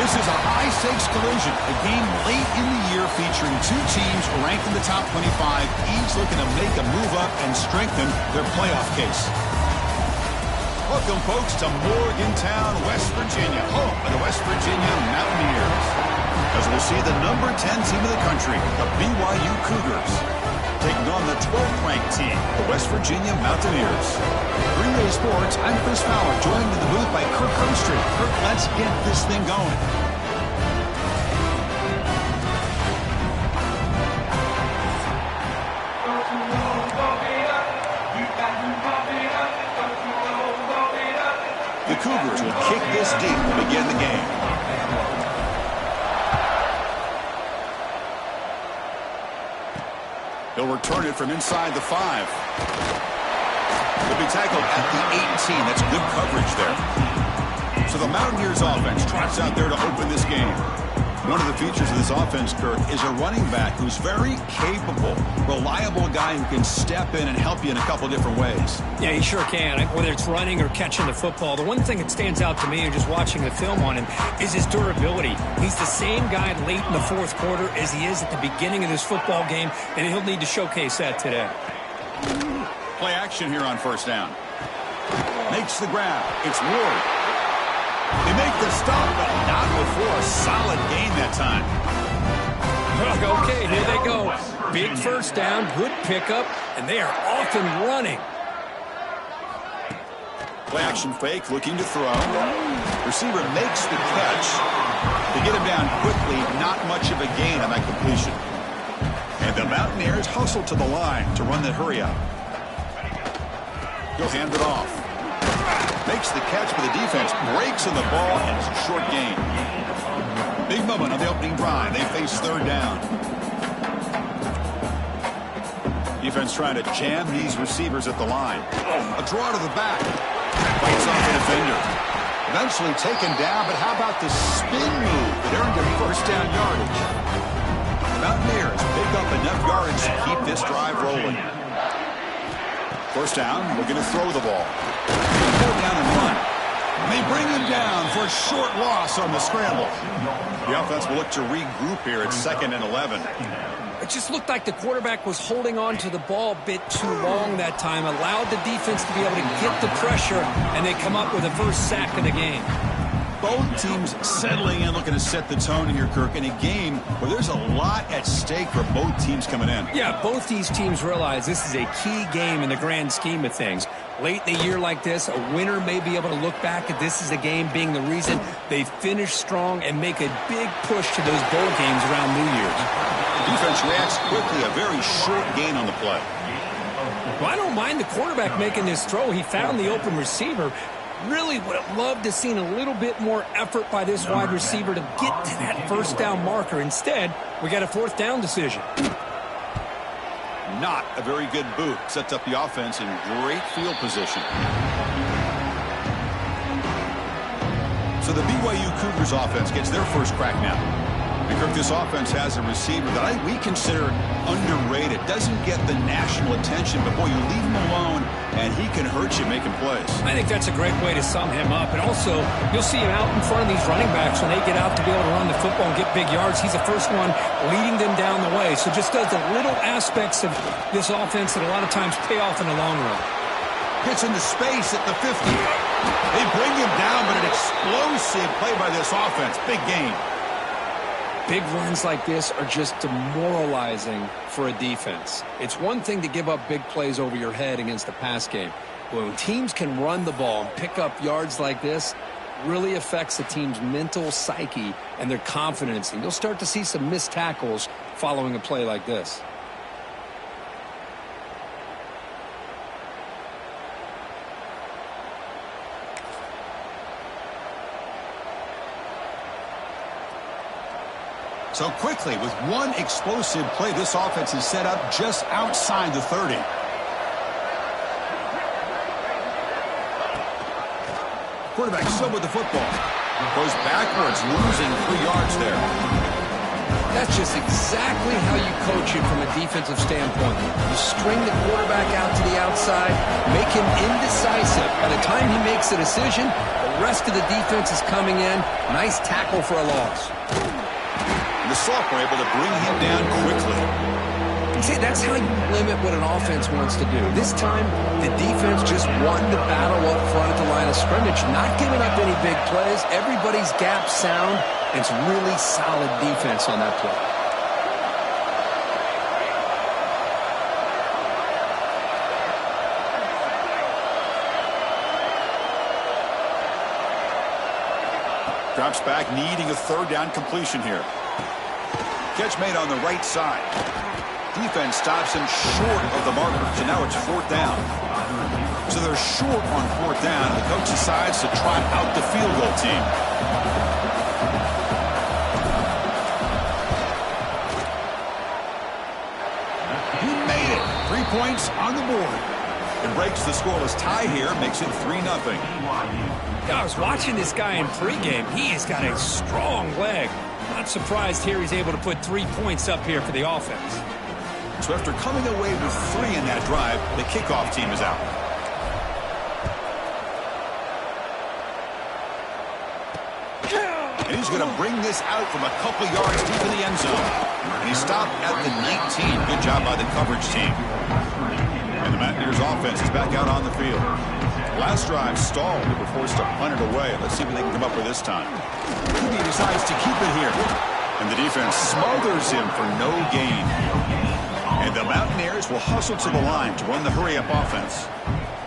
This is a high-stakes collision, a game late in the year featuring two teams ranked in the top 25, each looking to make a move up and strengthen their playoff case. Welcome, folks, to Morgantown, West Virginia, home of the West Virginia Mountaineers. As we'll see the number 10 team of the country, the BYU Cougars, taking on the 12th-ranked team, the West Virginia Mountaineers. Green Bay Sports, I'm Chris Fowler, joined in the booth by Kirk Herbstreit. Kirk, let's get this thing going. The Cougars will kick this deep to begin the game. He'll return it from inside the 5. He'll be tackled at the 18. That's good coverage there. So the Mountaineers offense trots out there to open this game. One of the features of this offense, Kirk, is a running back who's very capable, reliable guy who can step in and help you in a couple different ways. Yeah, he sure can, whether it's running or catching the football. The one thing that stands out to me, just watching the film on him, is his durability. He's the same guy late in the fourth quarter as he is at the beginning of this football game, and he'll need to showcase that today. Play action here on first down. Makes the grab. It's Ward. They make the stop, but not before a solid gain that time. Okay, here they go. Big first down, good pickup, and they are off and running. Play action fake, looking to throw. Receiver makes the catch. They get him down quickly, not much of a gain on that completion. And the Mountaineers hustle to the line to run that hurry up. He'll hand it off. Makes the catch, but the defense breaks on the ball, and it's a short gain. Big moment on the opening drive. They face third down. Defense trying to jam these receivers at the line. A draw to the back. Fights off the defender. Eventually taken down, but how about the spin move that earned him first down yardage? The Mountaineers pick up enough yardage to keep this drive rolling. First down, looking to throw the ball. Go down and run. They bring him down for a short loss on the scramble. The offense will look to regroup here at 2nd and 11. It just looked like the quarterback was holding on to the ball a bit too long that time, allowed the defense to be able to get the pressure, and they come up with the first sack of the game. Both teams settling in, looking to set the tone here, Kirk, in a game where there's a lot at stake for both teams coming in. Yeah, both these teams realize this is a key game in the grand scheme of things. Late in a year like this, a winner may be able to look back at this as a game being the reason they finish strong and make a big push to those bowl games around New Year's. The defense reacts quickly, a very short gain on the play. Well, I don't mind the quarterback making this throw. He found the open receiver. Really would have loved to have seen a little bit more effort by this wide receiver to get to that first down marker. Instead, we got a fourth down decision. Not a very good boot. Sets up the offense in great field position. So the BYU Cougars offense gets their first crack now. And Kirk, this offense has a receiver that we consider underrated. Doesn't get the national attention, but boy, you leave him alone, and he can hurt you making plays. I think that's a great way to sum him up. And also, you'll see him out in front of these running backs when they get out to be able to run the football and get big yards. He's the first one leading them down the way. So just does the little aspects of this offense that a lot of times pay off in the long run. Gets into space at the 50. They bring him down, but an explosive play by this offense. Big gain. Big runs like this are just demoralizing for a defense. It's one thing to give up big plays over your head against a pass game. But when teams can run the ball and pick up yards like this, really affects the team's mental psyche and their confidence. And you'll start to see some missed tackles following a play like this. So quickly, with one explosive play, this offense is set up just outside the 30. Quarterback still with the football. Goes backwards, losing 3 yards there. That's just exactly how you coach it from a defensive standpoint. You string the quarterback out to the outside, make him indecisive. By the time he makes a decision, the rest of the defense is coming in. Nice tackle for a loss. And the sophomore able to bring him down quickly. See, that's how you limit what an offense wants to do. This time, the defense just won the battle up front at the line of scrimmage, not giving up any big plays. Everybody's gap sound. It's really solid defense on that play. Drops back, needing a third down completion here. Catch made on the right side. Defense stops him short of the marker, so now it's fourth down. So they're short on fourth down, and the coach decides to trot out the field goal team. He made it. 3 points on the board. It breaks the scoreless tie here, makes it 3-0. I was watching this guy in pregame. He has got a strong leg. Not surprised here he's able to put 3 points up here for the offense. So after coming away with 3 in that drive, the kickoff team is out. And he's going to bring this out from a couple yards deep in the end zone. And he stopped at the 19. Good job by the coverage team. And the Mountaineers offense is back out on the field. Last drive stalled. They were forced to punt it away. Let's see what they can come up with this time. He decides to keep it here. And the defense smothers him for no gain. And the Mountaineers will hustle to the line to run the hurry-up offense.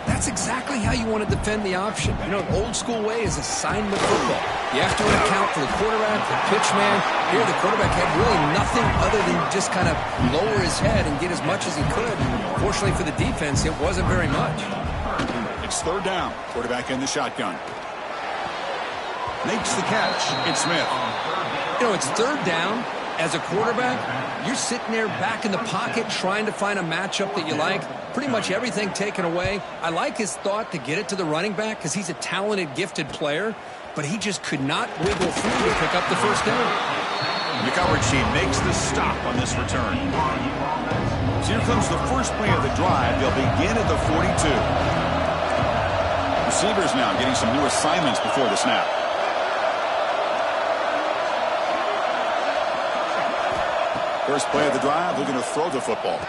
That's exactly how you want to defend the option. You know, an old-school way is assignment football. You have to account for the quarterback, the pitch man. Here, the quarterback had really nothing other than just kind of lower his head and get as much as he could. Fortunately for the defense, it wasn't very much. It's third down. Quarterback in the shotgun. Makes the catch. It's Smith. You know, it's third down. As a quarterback, you're sitting there back in the pocket trying to find a matchup that you like. Pretty much everything taken away. I like his thought to get it to the running back because he's a talented, gifted player, but he just could not wiggle through to pick up the first down. The coverage team makes the stop on this return. So here comes the first play of the drive. They'll begin at the 42. Receivers now getting some new assignments before the snap. First play of the drive, they're going to throw the football.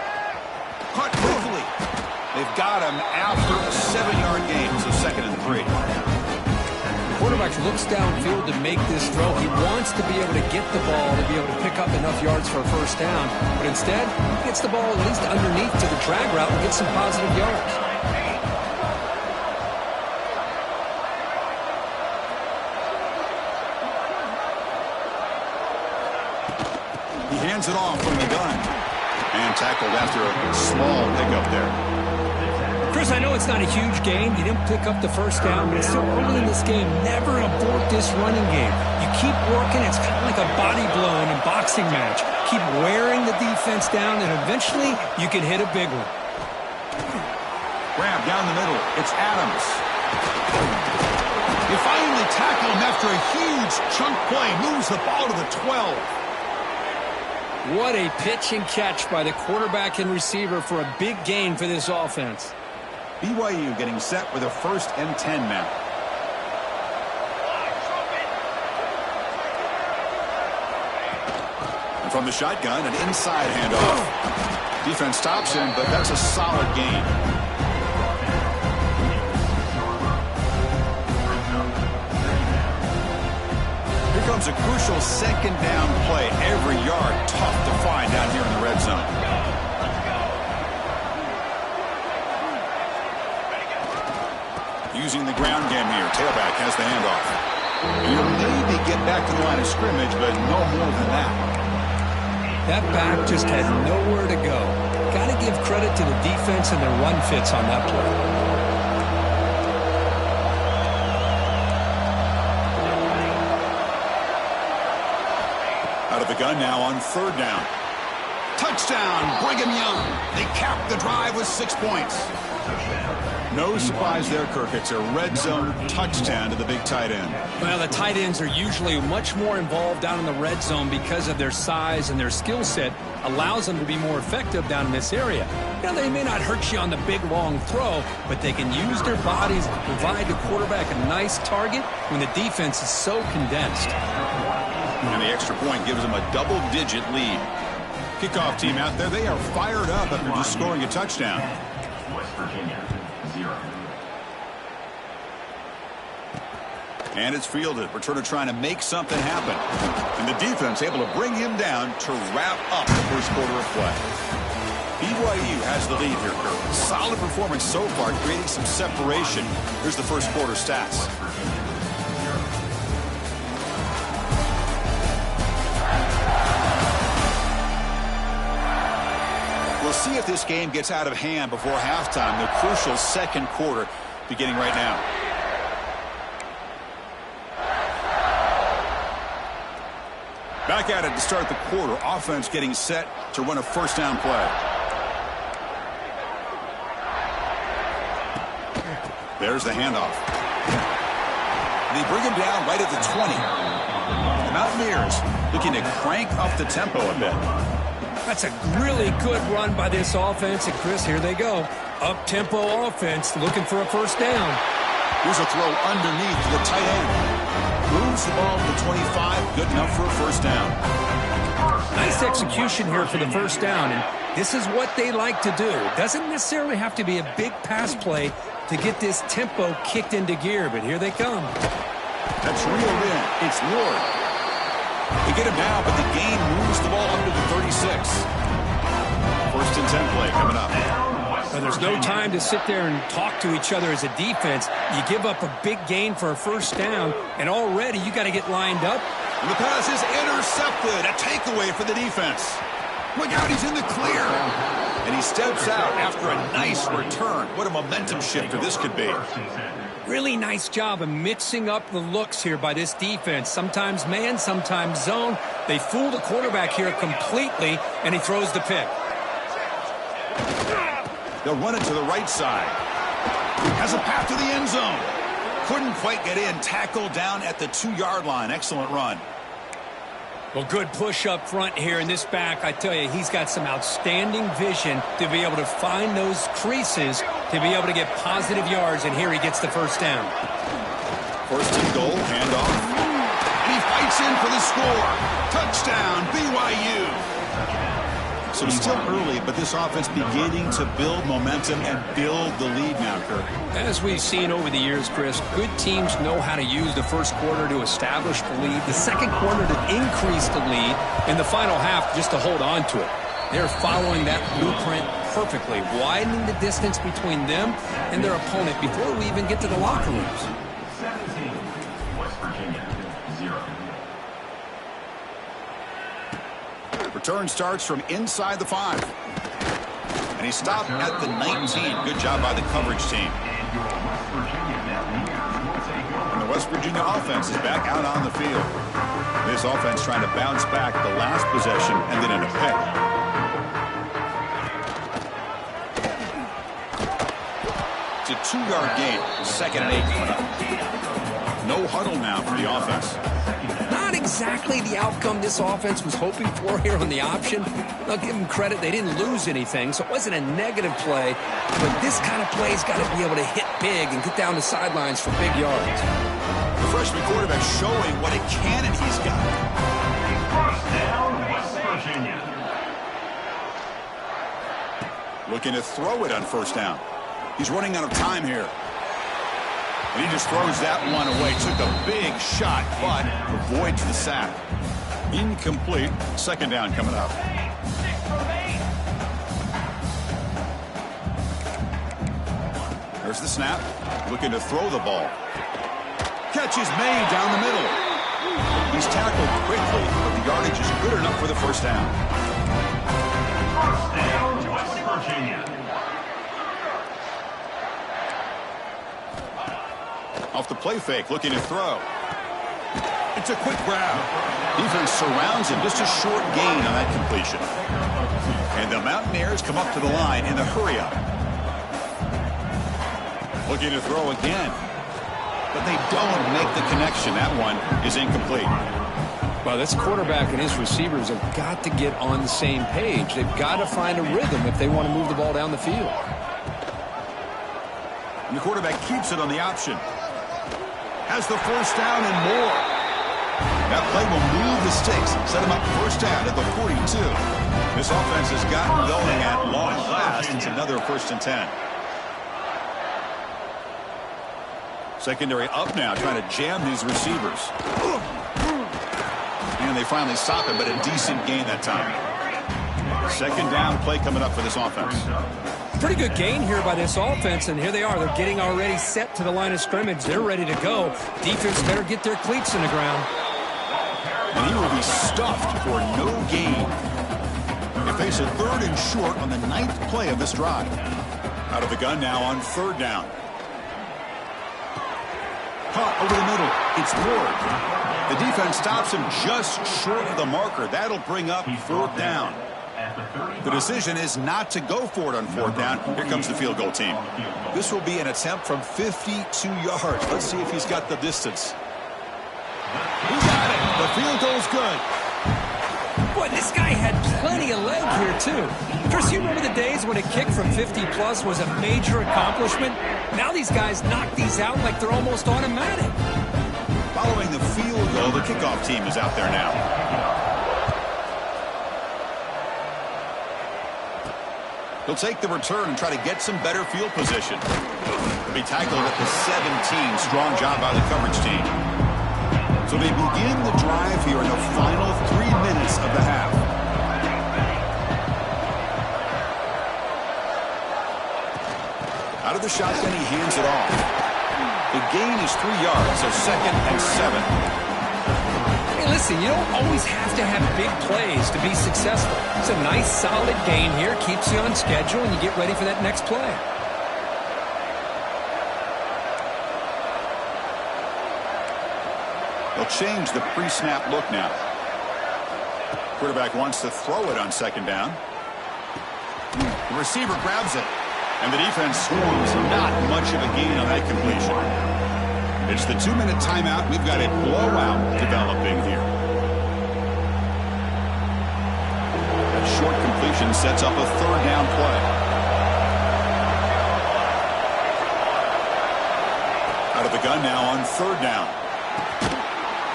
Caught quickly. They've got him after a 7-yard gain, so 2nd and 3. The quarterback looks downfield to make this throw. He wants to be able to get the ball to be able to pick up enough yards for a first down, but instead, he gets the ball at least underneath to the drag route and gets some positive yards. Hands it off from the gun. And tackled after a small pickup there. Chris, I know it's not a huge gain. You didn't pick up the first down, but it's still early in this game. Never abort this running game. You keep working. It's kind of like a body blow in a boxing match. Keep wearing the defense down, and eventually you can hit a big one. Grab down the middle. It's Adams. They finally tackle him after a huge chunk play. Moves the ball to the 12. What a pitch and catch by the quarterback and receiver for a big gain for this offense. BYU getting set with a 1st and 10 now. And from the shotgun, an inside handoff. Defense stops him, but that's a solid gain. Here comes a crucial 2nd down play. Every yard tough to find down here in the red zone. Using the ground game here. Tailback has the handoff. He'll maybe get back to the line of scrimmage, but no more than that. That back just had nowhere to go. Got to give credit to the defense and their run fits on that play. Out of the gun now on 3rd down. Touchdown, Brigham Young. They cap the drive with 6 points. No surprise there, Kirk. It's a red zone touchdown to the big tight end. Well, the tight ends are usually much more involved down in the red zone because of their size and their skill set allows them to be more effective down in this area. Now, they may not hurt you on the big, long throw, but they can use their bodies to provide the quarterback a nice target when the defense is so condensed. And the extra point gives them a double-digit lead. Kickoff team out there, they are fired up after just scoring a touchdown. West Virginia, 0. And it's fielded. Returner trying to make something happen. And the defense able to bring him down to wrap up the first quarter of play. BYU has the lead here, Kirk. Solid performance so far, creating some separation. Here's the first quarter stats. We'll see if this game gets out of hand before halftime. The crucial second quarter beginning right now. Back at it to start the quarter. Offense getting set to run a first down play. There's the handoff. They bring him down right at the 20. The Mountaineers looking to crank up the tempo a bit. That's a really good run by this offense. And, Chris, here they go. Up-tempo offense looking for a first down. Here's a throw underneath to the tight end. Moves the ball to the 25. Good enough for a first down. Nice execution here for the first down. And this is what they like to do. It doesn't necessarily have to be a big pass play to get this tempo kicked into gear. But here they come. That's reeled in. It's Ward. They get him down, but the gain moves the ball up to the 36. First and 10 play coming up. Well, there's no time to sit there and talk to each other as a defense. You give up a big gain for a first down, and already you got to get lined up. And the pass is intercepted. A takeaway for the defense. Look out, he's in the clear. And he steps out after a nice return. What a momentum shifter this could be. Really nice job of mixing up the looks here by this defense. Sometimes man, sometimes zone. They fool the quarterback here completely, and he throws the pick. They'll run it to the right side. Has a path to the end zone. Couldn't quite get in. Tackled down at the 2-yard line. Excellent run. Well, good push up front here in this back. I tell you, he's got some outstanding vision to be able to find those creases to be able to get positive yards, and here he gets the first down. First and goal, handoff. And he fights in for the score. Touchdown, BYU. So it's still early, but this offense beginning to build momentum and build the lead now, Kirk. As we've seen over the years, Chris, good teams know how to use the first quarter to establish the lead, the second quarter to increase the lead, and the final half just to hold on to it. They're following that blueprint perfectly, widening the distance between them and their opponent before we even get to the locker rooms. 17, West Virginia, 0. Return starts from inside the 5. And he stopped at the 19. Good job by the coverage team. And the West Virginia offense is back out on the field. This offense trying to bounce back the last possession and then in a pick. It's a 2-yard gain. Second and 8 coming up. No huddle now for the offense. Not exactly the outcome this offense was hoping for here on the option. I'll give them credit. They didn't lose anything, so it wasn't a negative play. But this kind of play's got to be able to hit big and get down the sidelines for big yards. The freshman quarterback showing what a cannon he's got. First down, West Virginia. Looking to throw it on first down. He's running out of time here. And he just throws that one away. Took a big shot, but avoids the sack. Incomplete. Second down coming up. There's the snap. Looking to throw the ball. Catch is made down the middle. He's tackled quickly, but the yardage is good enough for the first down. First down, West Virginia. Off the play fake, looking to throw. It's a quick grab. Defense surrounds him. Just a short gain on that completion. And the Mountaineers come up to the line in the hurry-up. Looking to throw again. But they don't make the connection. That one is incomplete. Well, this quarterback and his receivers have got to get on the same page. They've got to find a rhythm if they want to move the ball down the field. And the quarterback keeps it on the option. Has the first down and more. That play will move the sticks. Set him up first down at the 42. This offense has gotten going at long last. It's another 1st and 10. Secondary up now, trying to jam these receivers. And they finally stop it, but a decent gain that time. 2nd down play coming up for this offense. Pretty good gain here by this offense, and here they are. They're getting already set to the line of scrimmage. They're ready to go. Defense better get their cleats in the ground. And he will be stuffed for no gain. They face a 3rd and short on the 9th play of this drive. Out of the gun now on 3rd down. Caught over the middle. It's Ward. The defense stops him just short of the marker. That'll bring up 4th down. The decision is not to go for it on 4th down. Here comes the field goal team. This will be an attempt from 52 yards. Let's see if he's got the distance. He got it. The field goal's good. Boy, this guy had plenty of leg here, too. Chris, you remember the days when a kick from 50-plus was a major accomplishment? Now these guys knock these out like they're almost automatic. Following the field goal, the kickoff team is out there now. He'll take the return and try to get some better field position. He'll be tackled at the 17. Strong job by the coverage team. So they begin the drive here in the final 3 minutes of the half. Out of the shotgun, he hands it off. The gain is 3 yards, so 2nd and 7. Hey, listen, you don't always have to have big plays to be successful. It's a nice, solid gain here. Keeps you on schedule, and you get ready for that next play. They'll change the pre-snap look now. Quarterback wants to throw it on 2nd down. The receiver grabs it. And the defense swarms. Not much of a gain on that completion. It's the 2-minute timeout. We've got a blowout developing here. That short completion sets up a 3rd down play. Out of the gun now on 3rd down.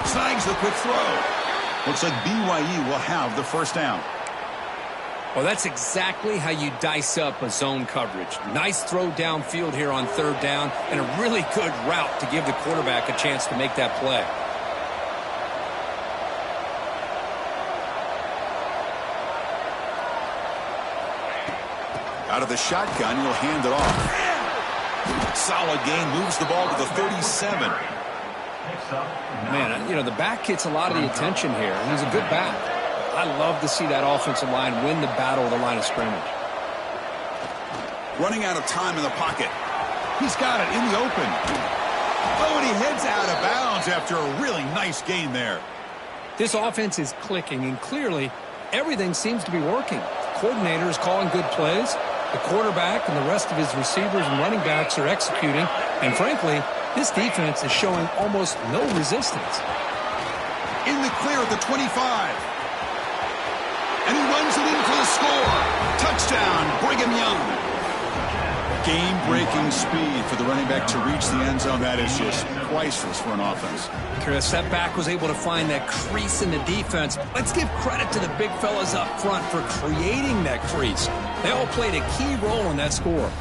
Snags the quick throw. Looks like BYU will have the 1st down. Well, that's exactly how you dice up a zone coverage. Nice throw downfield here on 3rd down, and a really good route to give the quarterback a chance to make that play. Out of the shotgun, he'll hand it off. Solid gain, moves the ball to the 37. Man, you know, the back gets a lot of the attention here, and he's a good back. I love to see that offensive line win the battle of the line of scrimmage. Running out of time in the pocket. He's got it in the open. Oh, and he heads out of bounds after a really nice gain there. This offense is clicking, and clearly everything seems to be working. The coordinator is calling good plays. The quarterback and the rest of his receivers and running backs are executing. And frankly, this defense is showing almost no resistance. In the clear at the 25. And he runs it in for the score. Touchdown, Brigham Young. Game-breaking speed for the running back to reach the end zone. That is just priceless for an offense. Chris, that back was able to find that crease in the defense. Let's give credit to the big fellas up front for creating that crease. They all played a key role in that score.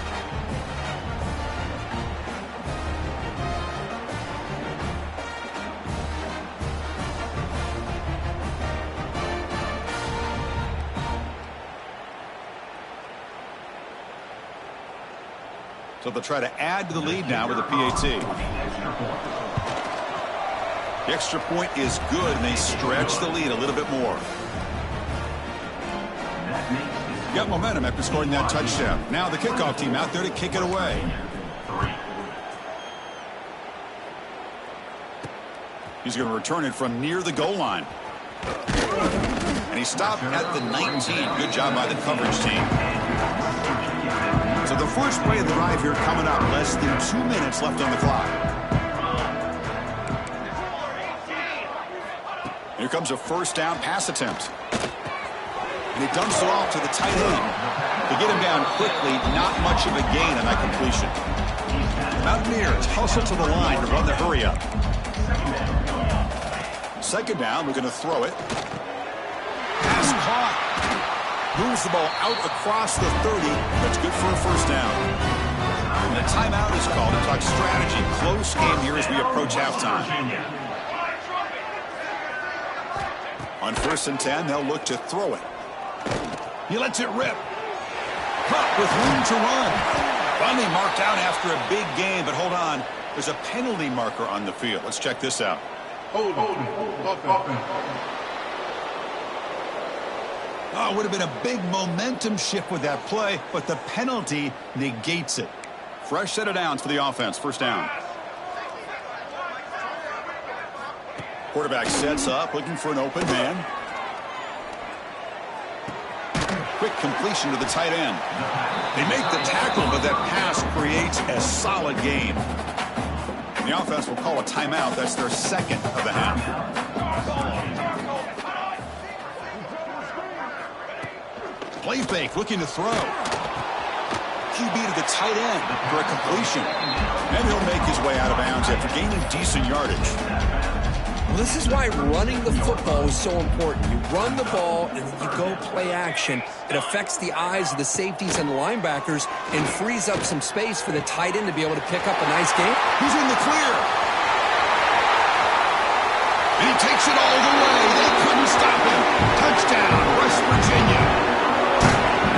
So they'll try to add to the lead now with a PAT. The extra point is good, and they stretch the lead a little bit more. Got momentum after scoring that touchdown. Now the kickoff team out there to kick it away. He's going to return it from near the goal line. And he stopped at the 19. Good job by the coverage team. So So the first play of the drive here coming up. Less than 2 minutes left on the clock. Here comes a first down pass attempt. And he dumps it off to the tight end. To get him down quickly, not much of a gain on that completion. Mountaineers hustle to the line to run the hurry up. Second down, we're going to throw it. Pass caught. Moves the ball out across the 30. That's good for a first down. And a timeout is called to talk strategy. Close game here as we approach halftime. On 1st and 10, they'll look to throw it. He lets it rip. Caught with room to run. Finally marked out after a big gain, but hold on. There's a penalty marker on the field. Let's check this out. Oh, it would have been a big momentum shift with that play, but the penalty negates it. Fresh set of downs for the offense. First down. Quarterback sets up, looking for an open man. Quick completion to the tight end. They make the tackle, but that pass creates a solid gain. And the offense will call a timeout. That's their second of the half. Play fake, looking to throw. QB to the tight end for a completion. And he'll make his way out of bounds after gaining decent yardage. Well, this is why running the football is so important. You run the ball and then you go play action. It affects the eyes of the safeties and the linebackers and frees up some space for the tight end to be able to pick up a nice game. He's in the clear. And he takes it all the way. They couldn't stop him. Touchdown, West Virginia.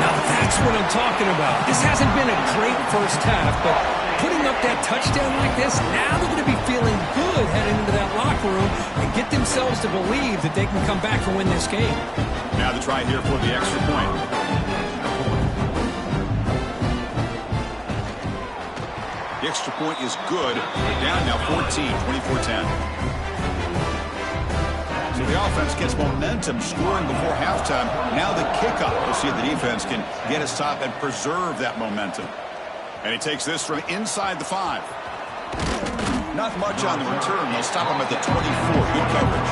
Now that's what I'm talking about. This hasn't been a great first half, but putting up that touchdown like this, now they're going to be feeling good heading into that locker room and get themselves to believe that they can come back and win this game. Now the try here for the extra point. The extra point is good. Down now 14, 24-10. So the offense gets momentum scoring before halftime. Now the kickoff. We'll see if the defense can get a stop and preserve that momentum. And he takes this from inside the 5. Not much on the return. They'll stop him at the 24. Good coverage.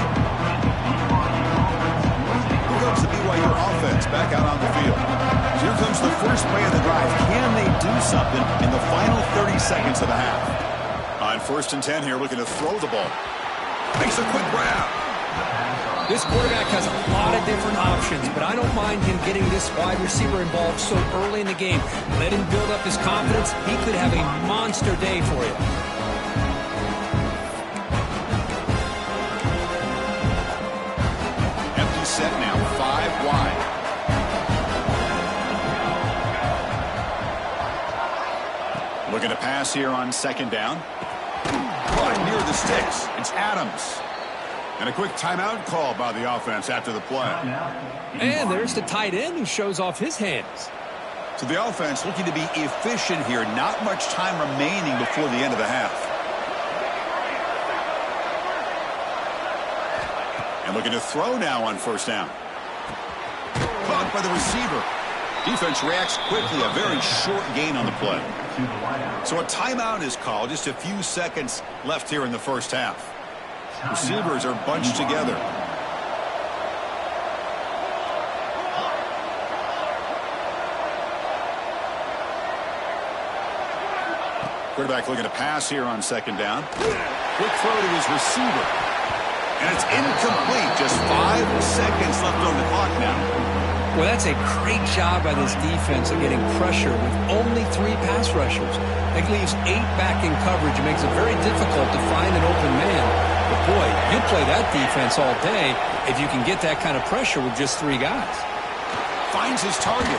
Here comes the BYU offense back out on the field. So here comes the first play of the drive. Can they do something in the final 30 seconds of the half? On 1st and 10 here, looking to throw the ball. Makes a quick grab. This quarterback has a lot of different options, but I don't mind him getting this wide receiver involved so early in the game. Let him build up his confidence. He could have a monster day for you. Empty set now, 5 wide. Looking to pass here on 2nd down. Caught near the sticks. It's Adams. And a quick timeout call by the offense after the play. And there's the tight end who shows off his hands. So the offense looking to be efficient here. Not much time remaining before the end of the half. And looking to throw now on 1st down. Caught by the receiver. Defense reacts quickly. A very short gain on the play. So a timeout is called. Just a few seconds left here in the first half. Receivers are bunched together. Quarterback looking to pass here on 2nd down. Quick throw to his receiver. And it's incomplete. Just 5 seconds left on the clock now. Well, that's a great job by this defense of getting pressure with only 3 pass rushers. That leaves 8 back in coverage. It makes it very difficult to find an open man. But boy, you'd play that defense all day if you can get that kind of pressure with just 3 guys. Finds his target.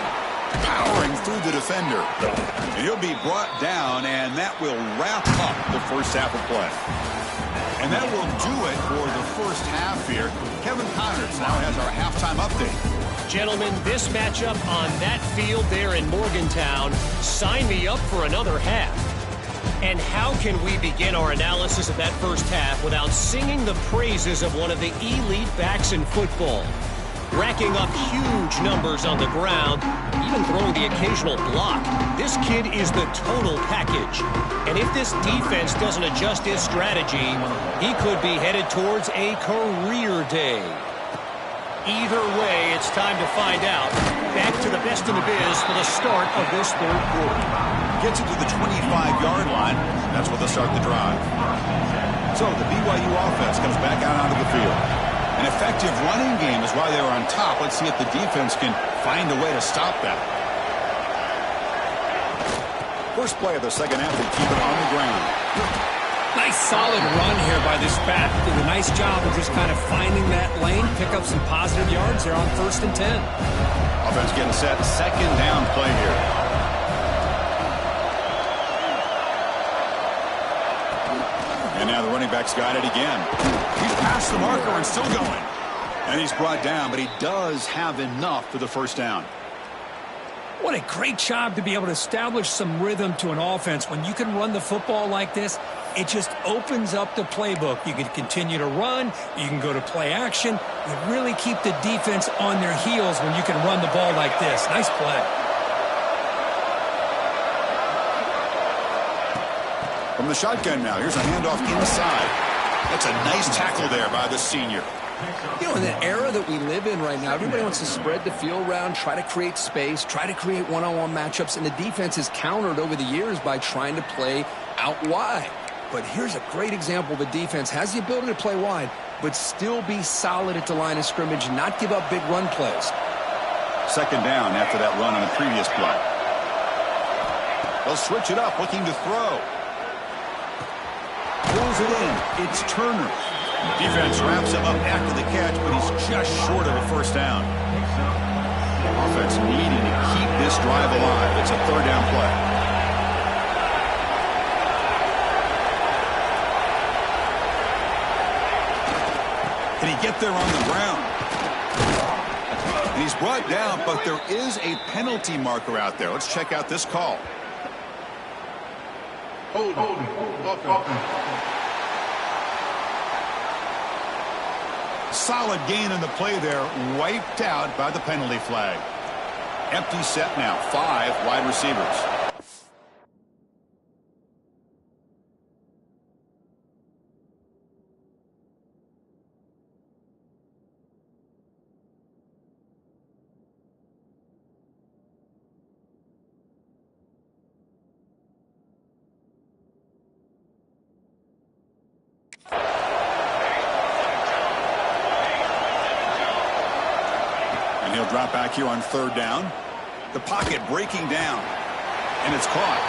Powering through the defender. And he'll be brought down, and that will wrap up the first half of play. And that will do it for the first half here. Kevin Connors now has our halftime update. Gentlemen, this matchup on that field there in Morgantown, sign me up for another half. And how can we begin our analysis of that first half without singing the praises of one of the elite backs in football? racking up huge numbers on the ground, even throwing the occasional block. This kid is the total package. And if this defense doesn't adjust his strategy, he could be headed towards a career day. Either way, it's time to find out. Back to the best in the biz for the start of this third quarter. Gets it to the 25-yard line. That's where they'll start the drive. So the BYU offense comes back out onto the field. An effective running game is why they were on top. Let's see if the defense can find a way to stop that. First play of the second half, they keep it on the ground. Nice solid run here by this back. Did a nice job of just kind of finding that lane, pick up some positive yards there on 1st and 10. Offense getting set. Second down play here. And now the running back's got it again. He's past the marker and still going. And he's brought down, but he does have enough for the first down. What a great job to be able to establish some rhythm to an offense. When you can run the football like this, it just opens up the playbook. You can continue to run. You can go to play action. You really keep the defense on their heels when you can run the ball like this. Nice play. From the shotgun now, here's a handoff inside. That's a nice tackle there by the senior. You know, in the era that we live in right now, everybody wants to spread the field around, try to create space, try to create one-on-one matchups, and the defense is countered over the years by trying to play out wide. But here's a great example. The defense has the ability to play wide, but still be solid at the line of scrimmage and not give up big run plays. Second down after that run on the previous play. They'll switch it up, looking to throw. Pulls it in. It's Turner. Defense wraps him up after the catch, but he's just short of a first down. Offense needing to keep this drive alive. It's a third down play. Can he get there on the ground? And he's brought down, but there is a penalty marker out there. Let's check out this call. Hold. Solid gain in the play there, wiped out by the penalty flag. Empty set now, 5 wide receivers. He'll drop back here on third down. The pocket breaking down. And it's caught.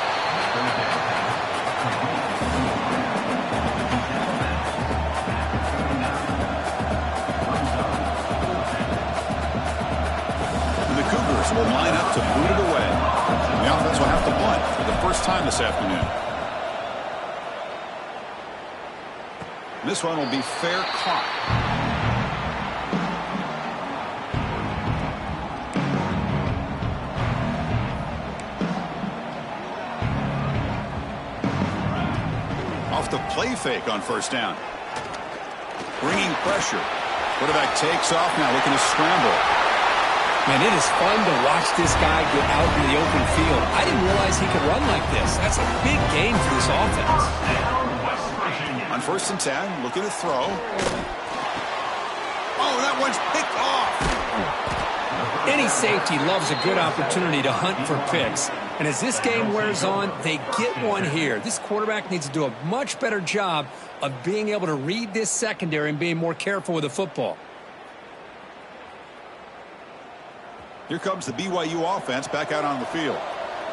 And the Cougars will line up to boot it away. The offense will have to punt for the first time this afternoon. This one will be fair caught. The play fake on first down. Bringing pressure. Quarterback takes off now, looking to scramble. Man, it is fun to watch this guy get out in the open field. I didn't realize he could run like this. That's a big game for this offense. On 1st and 10, looking to throw. Oh, that one's picked off. Any safety loves a good opportunity to hunt for picks. And as this game wears on, they get one here. This quarterback needs to do a much better job of being able to read this secondary and being more careful with the football. Here comes the BYU offense back out on the field.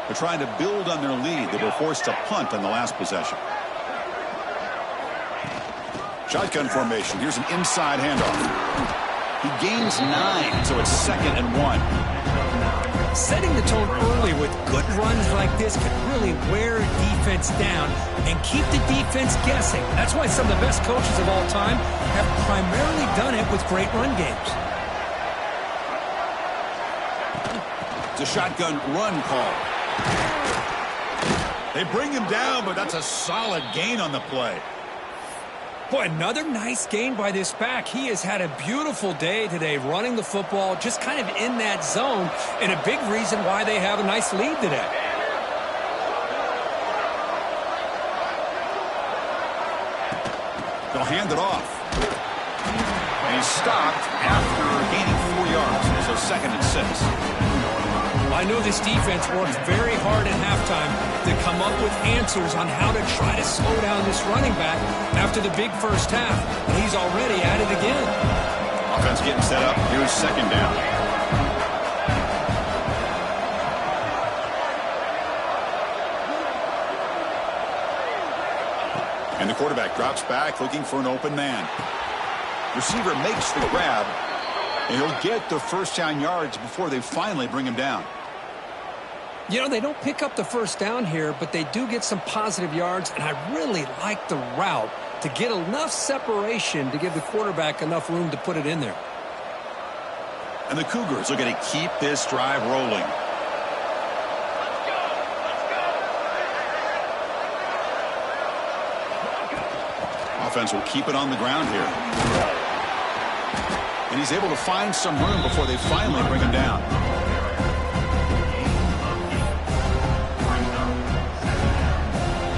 They're trying to build on their lead. They were forced to punt on the last possession. Shotgun formation. Here's an inside handoff. He gains 9, so it's 2nd and 1. Setting the tone early with good runs like this can really wear a defense down and keep the defense guessing. That's why some of the best coaches of all time have primarily done it with great run games. It's a shotgun run call. They bring him down, but that's a solid gain on the play. Boy, another nice gain by this back. He has had a beautiful day today running the football, just kind of in that zone, and a big reason why they have a nice lead today. They'll hand it off. And he's stopped after gaining 4 yards, so 2nd and 6. I know this defense worked very hard at halftime to come up with answers on how to try to slow down this running back after the big first half. And he's already at it again. Offense getting set up. Here's 2nd down. And the quarterback drops back looking for an open man. Receiver makes the grab, and he'll get the first down yards before they finally bring him down. You know, they don't pick up the first down here, but they do get some positive yards, and I really like the route to get enough separation to give the quarterback enough room to put it in there. And the Cougars are going to keep this drive rolling. Offense will keep it on the ground here. And he's able to find some room before they finally bring him down.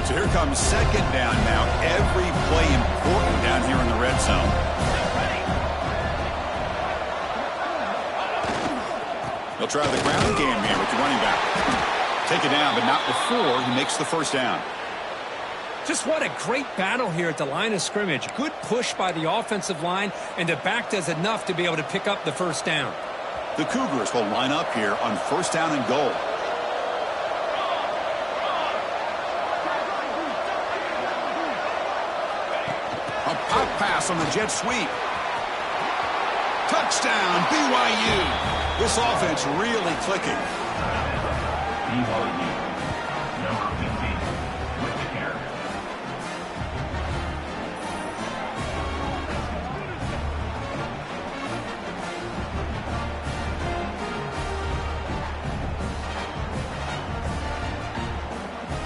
So here comes 2nd down now. Every play important down here in the red zone. He'll try the ground game here with the running back. Take it down, but not before he makes the first down. Just what a great battle here at the line of scrimmage. Good push by the offensive line, and the back does enough to be able to pick up the first down. The Cougars will line up here on 1st down and goal. A pop pass on the jet sweep. Touchdown, BYU. This offense really clicking. BYU. Number 15. With the carry.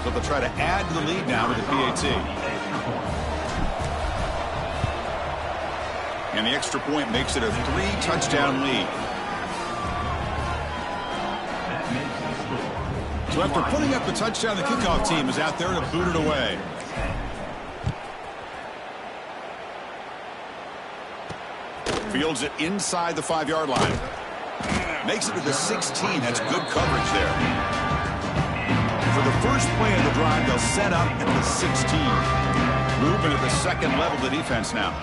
So they'll try to add to the lead now with the PAT. And the extra point makes it a 3-touchdown lead. So after putting up the touchdown, the kickoff team is out there to boot it away. Fields it inside the 5-yard line. Makes it to the 16. That's good coverage there. For the first play of the drive, they'll set up at the 16. Movement at the 2nd level of the defense now.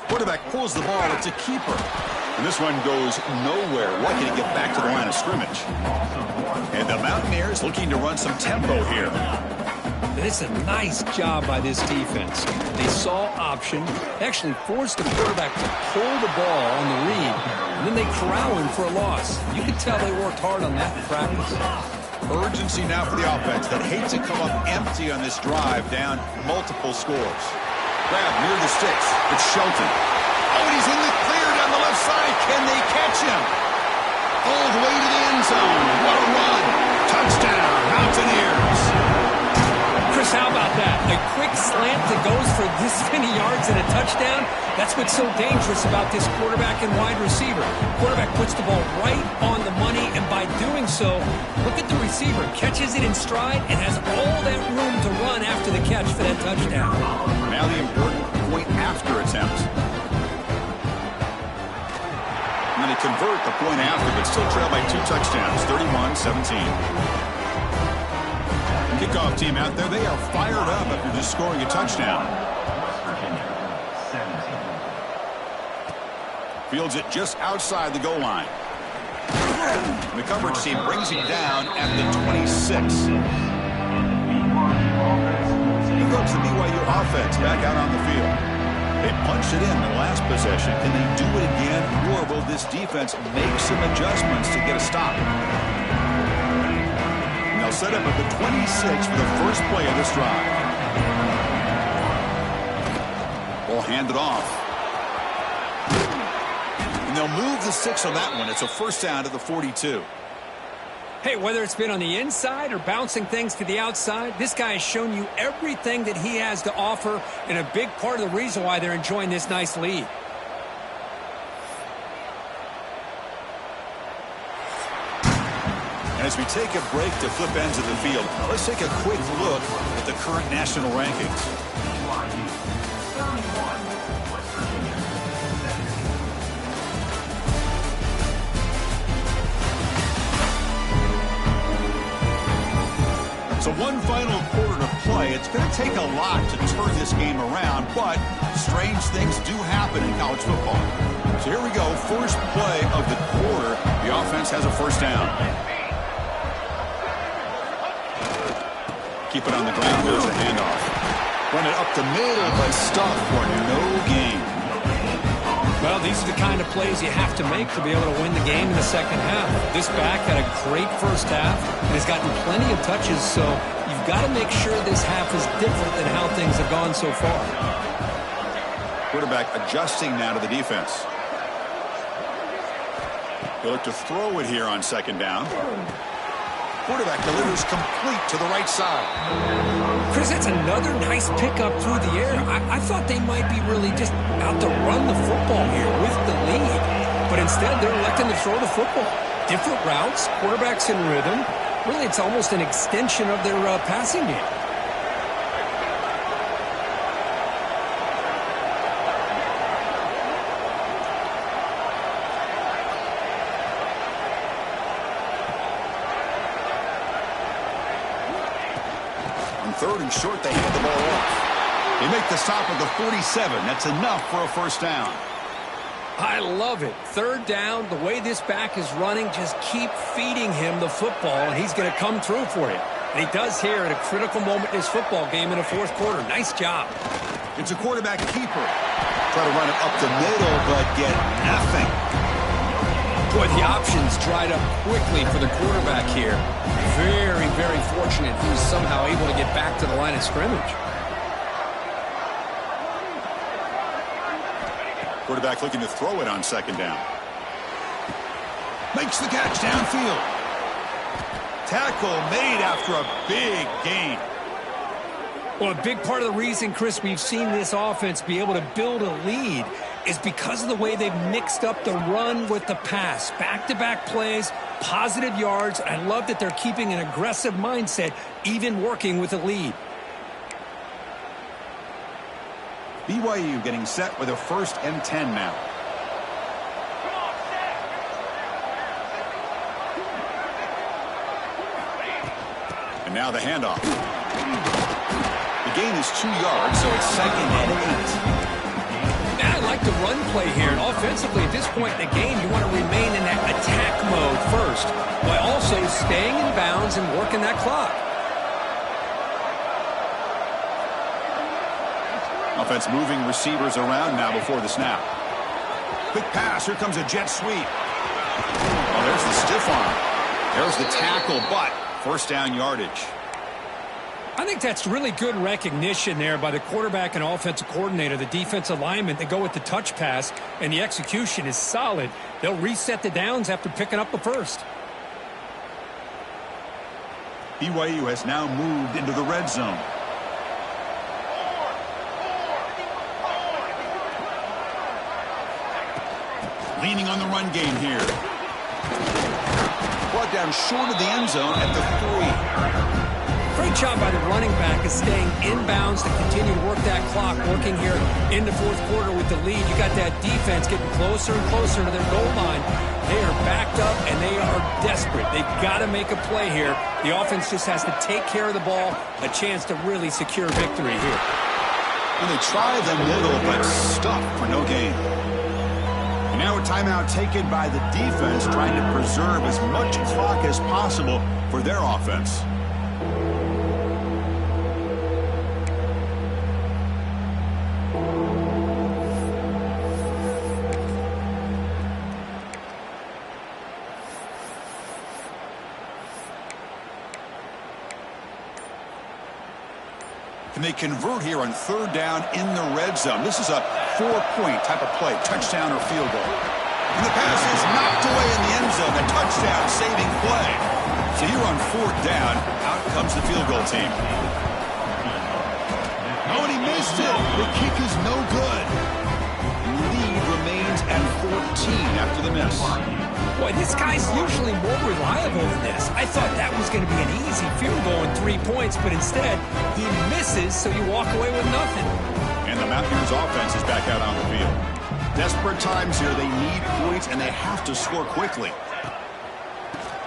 Quarterback pulls the ball. It's a keeper. And this one goes nowhere. Lucky to get back to the line of scrimmage. And the Mountaineers looking to run some tempo here. It's a nice job by this defense. They saw option, actually forced the quarterback to pull the ball on the read, and then they corral him for a loss. You could tell they worked hard on that in practice. Urgency now for the offense that hates to come up empty on this drive, down multiple scores. Grab near the sticks. It's Shelton. Oh, and he's in the clear down the left side. Can they catch him? All the way to the end zone. What a run. Touchdown, Mountaineers. Chris, how about that? A quick slant that goes for this many yards and a touchdown. That's what's so dangerous about this quarterback and wide receiver. Quarterback puts the ball right on the money, and by doing so, look at the receiver. Catches it in stride and has all that room to run after the catch for that touchdown. Now the important point after attempt. And then they convert the point after, but still trail by 2 touchdowns, 31-17. Kickoff team out there, they are fired up after just scoring a touchdown. Fields it just outside the goal line. And the coverage team brings him down at the 26. Here comes the BYU offense back out on the field. They punched it in the last possession. Can they do it again, or will this defense make some adjustments to get a stop? They'll set up at the 26 for the first play of this drive. Ball handed off. And they'll move the 6 on that one. It's a first down to the 42. Hey, whether it's been on the inside or bouncing things to the outside, this guy has shown you everything that he has to offer, and a big part of the reason why they're enjoying this nice lead. And as we take a break to flip ends of the field, let's take a quick look at the current national rankings. So one final quarter to play. It's going to take a lot to turn this game around, but strange things do happen in college football. So here we go, first play of the quarter. The offense has a first down. Keep it on the ground, goes the handoff. Run it up the middle, but stuffed for no gain. Well, these are the kind of plays you have to make to be able to win the game in the second half. This back had a great first half and has gotten plenty of touches, so you've got to make sure this half is different than how things have gone so far. Quarterback adjusting now to the defense. He'll look to throw it here on second down. Quarterback delivers complete to the right side. Chris, that's another nice pickup through the air. I thought they might be really just out to run the football here with the lead. But instead, they're electing to throw the football. Different routes, quarterbacks in rhythm. Really, it's almost an extension of their passing game. Third and short, they hand the ball off. They make the stop at the 47. That's enough for a first down. I love it. Third down, the way this back is running, just keep feeding him the football, and he's going to come through for you. And he does here at a critical moment in his football game in the fourth quarter. Nice job. It's a quarterback keeper. Try to run it up the middle, but get nothing. Boy, the options dried up quickly for the quarterback here. Very, very fortunate he was somehow able to get back to the line of scrimmage. Quarterback looking to throw it on second down. Makes the catch downfield. Tackle made after a big gain. Well, a big part of the reason, Chris, we've seen this offense be able to build a lead is because of the way they've mixed up the run with the pass. Back-to-back plays, positive yards. I love that they're keeping an aggressive mindset, even working with a lead. BYU getting set with a first and 10 now. And now the handoff. The gain is 2 yards, so it's second and 8. I like the run play here, and offensively at this point in the game, you want to remain in that attack mode first, while also staying in bounds and working that clock. Offense moving receivers around now before the snap. Quick pass, here comes a jet sweep. Oh, there's the stiff arm. There's the tackle, but first down yardage. I think that's really good recognition there by the quarterback and offensive coordinator, the defensive lineman. They go with the touch pass, and the execution is solid. They'll reset the downs after picking up the first. BYU has now moved into the red zone. Leaning on the run game here. Brought down short of the end zone at the 3. Great job by the running back is staying inbounds to continue to work that clock, working here in the fourth quarter with the lead. You got that defense getting closer and closer to their goal line. They are backed up, and they are desperate. They've got to make a play here. The offense just has to take care of the ball, a chance to really secure victory here. And they try the middle, but stuffed for no gain. And now a timeout taken by the defense, trying to preserve as much clock as possible for their offense. Can they convert here on third down in the red zone? This is a 4-point type of play, touchdown or field goal. And the pass is knocked away in the end zone, a touchdown saving play. So here on 4th down, out comes the field goal team. Oh, and he missed it. The kick is no good. Lead remains at 14 after the miss. Boy, this guy's usually more reliable than this. I thought that was going to be an easy field goal and 3 points, but instead, he misses, so you walk away with nothing. And the Mountaineers offense is back out on the field. Desperate times here. They need points, and they have to score quickly.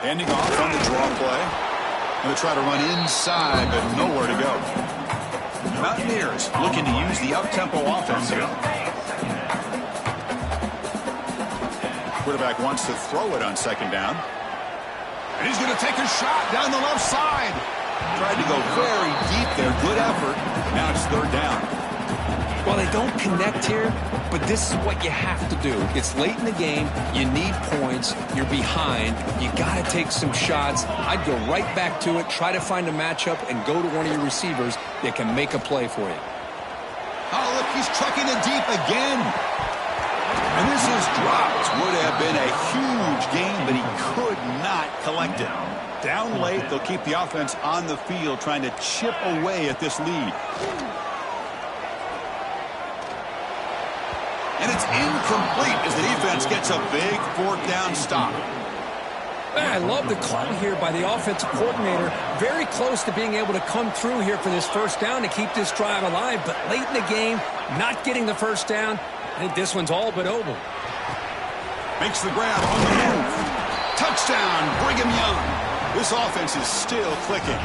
Handing off on the draw play. Going to try to run inside, but nowhere to go. Mountaineers looking to use the up-tempo offense here. Quarterback wants to throw it on 2nd down. And he's going to take a shot down the left side. Tried to go very deep there. Good effort. Now it's 3rd down. Well, they don't connect here, but this is what you have to do. It's late in the game. You need points. You're behind. You got to take some shots. I'd go right back to it, try to find a matchup, and go to one of your receivers that can make a play for you. Oh, look, he's trucking it deep again. And this is dropped. Would have been a huge game, but he could not collect it. Down late, they'll keep the offense on the field, trying to chip away at this lead. And it's incomplete as the defense gets a big 4th down stop. I love the call here by the offensive coordinator. Very close to being able to come through here for this 1st down to keep this drive alive, but late in the game, not getting the 1st down. I think this one's all but over. Makes the grab on the move. Touchdown, Brigham Young. This offense is still clicking.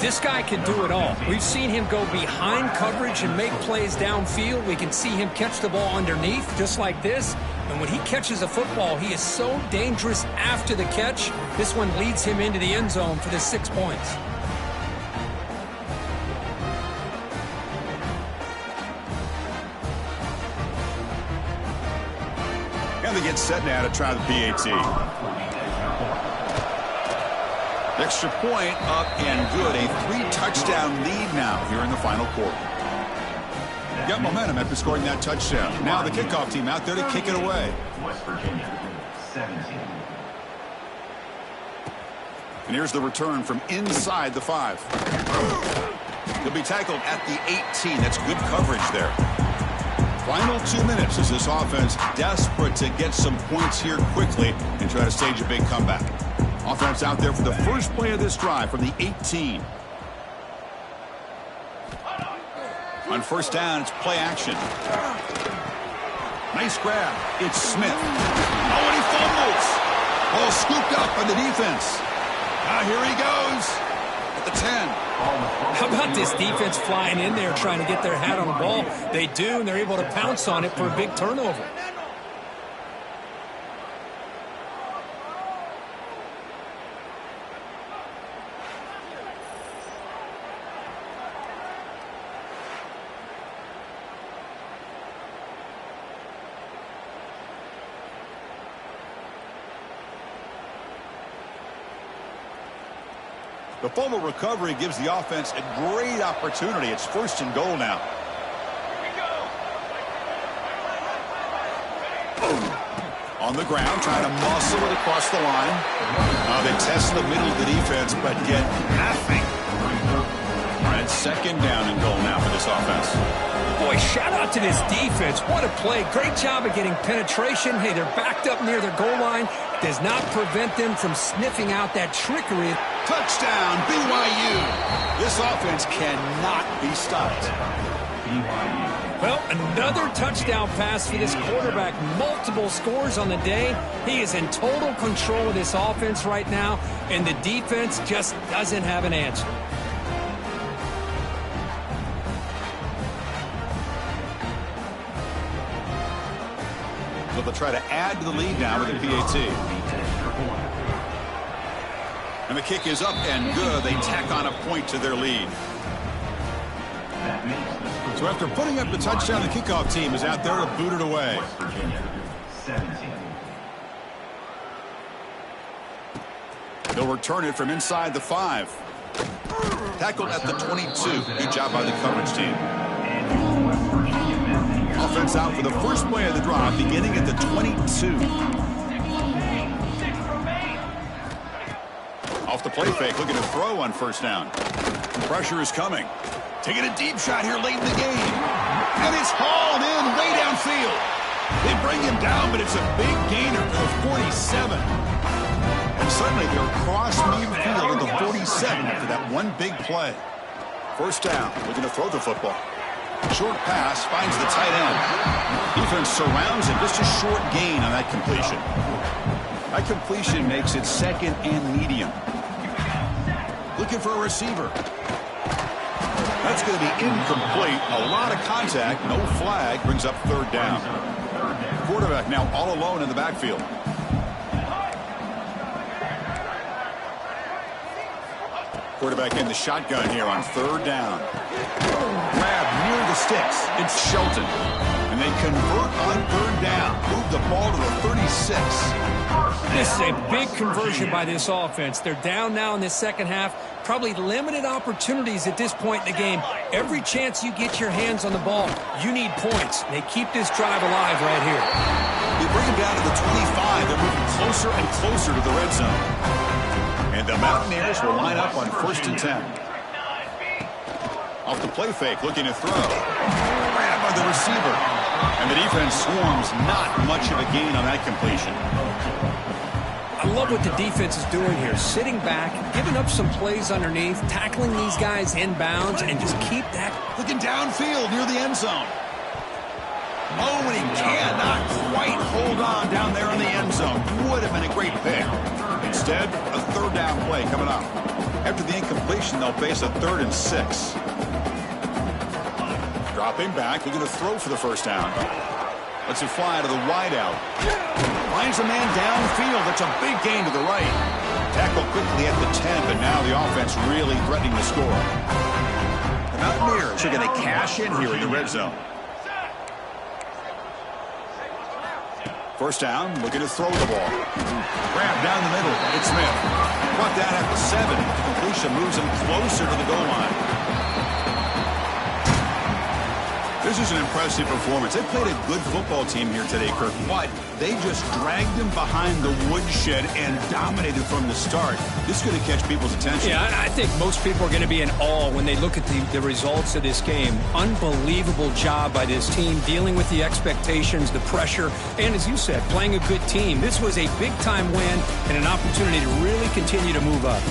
This guy can do it all. We've seen him go behind coverage and make plays downfield. We can see him catch the ball underneath just like this. And when he catches a football, he is so dangerous after the catch. This one leads him into the end zone for the 6 points. And they get set now to try the PAT. Extra point up and good. A 3-touchdown lead now here in the final quarter. Got momentum after scoring that touchdown. Now the kickoff team out there to kick it away. West Virginia, 17. And here's the return from inside the 5. He'll be tackled at the 18. That's good coverage there. Final 2 minutes as this offense desperate to get some points here quickly and try to stage a big comeback. Offense out there for the first play of this drive from the 18. On 1st down, it's play action. Nice grab. It's Smith. Oh, and he fumbles. Ball scooped up by the defense. Now here he goes at the 10. How about this defense flying in there trying to get their hat on the ball? They do, and they're able to pounce on it for a big turnover. The fumble recovery gives the offense a great opportunity. It's 1st and goal now. On the ground, trying to muscle it across the line. They test the middle of the defense, but get nothing. All right, 2nd down and goal now for this offense. Boy, shout out to this defense. What a play. Great job of getting penetration. Hey, they're backed up near their goal line. Does not prevent them from sniffing out that trickery. Touchdown, BYU. This offense cannot be stopped. Well, another touchdown pass for this quarterback. Multiple scores on the day. He is in total control of this offense right now, and the defense just doesn't have an answer. So they'll try to add to the lead now with the PAT. And the kick is up and good. They tack on a point to their lead. So after putting up the touchdown, the kickoff team is out there to boot it away. West Virginia, 17. They'll return it from inside the 5. Tackled at the 22. Good job by the coverage team. Offense out for the first play of the drive, beginning at the 22. Off the play fake, looking to throw on first down. Pressure is coming. Taking a deep shot here late in the game. And it's hauled in way downfield. They bring him down, but it's a big gainer for the 47. And suddenly they're across midfield at the 47 after that one big play. First down, looking to throw the football. Short pass finds the tight end. Defense surrounds him. Just a short gain on that completion. That completion makes it second and medium. Looking for a receiver. That's going to be incomplete. A lot of contact. No flag. Brings up third down. Quarterback now all alone in the backfield. Quarterback in the shotgun here on third down. Grab near the sticks. It's Shelton. And they convert on third down. Move the ball to the 36. This is a big conversion by this offense. They're down now in the second half. Probably limited opportunities at this point in the game. Every chance you get your hands on the ball, you need points. They keep this drive alive right here. They bring him down to the 25. They're moving closer and closer to the red zone. And the Mountaineers will line up on 1st and 10. Off the play fake, looking to throw. Grab by the receiver. And the defense swarms. Not much of a gain on that completion. I love what the defense is doing here. Sitting back, giving up some plays underneath, tackling these guys inbounds, and just keep that. Looking downfield near the end zone. Oh, and he cannot quite hold on down there in the end zone. Would have been a great pick. Instead, a third down play coming up. After the incompletion, they'll face a 3rd and 6. Dropping back, looking to throw for the first down. Lets it fly to the wideout. Finds a man downfield. That's a big gain to the right. Tackle quickly at the 10, but now the offense really threatening to score. The Mountaineers are going to cash in here in the red zone. First down, looking to throw the ball. Grab down the middle. It's Smith. Brought down at the 7. The completion moves him closer to the goal line. This is an impressive performance. They played a good football team here today, Kirk, but they just dragged them behind the woodshed and dominated from the start. This is going to catch people's attention. Yeah, I think most people are going to be in awe when they look at the results of this game. Unbelievable job by this team, dealing with the expectations, the pressure, and as you said, playing a good team. This was a big-time win and an opportunity to really continue to move up.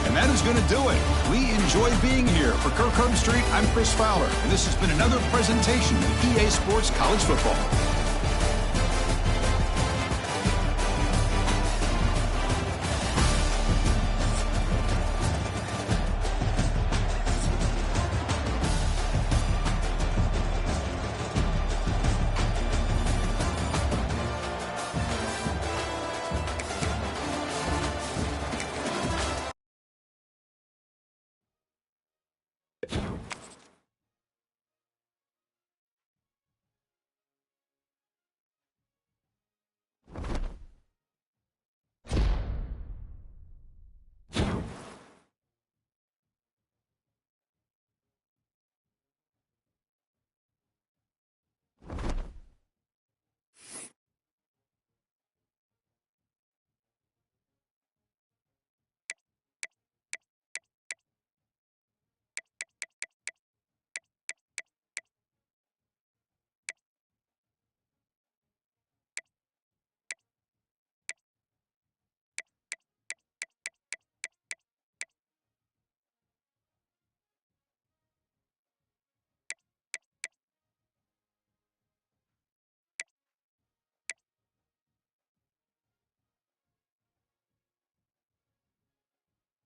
And that is going to do it. We enjoy being here. For Kirk Herbstreit, I'm Chris Fowler, and this has been another presentation of EA Sports College Football.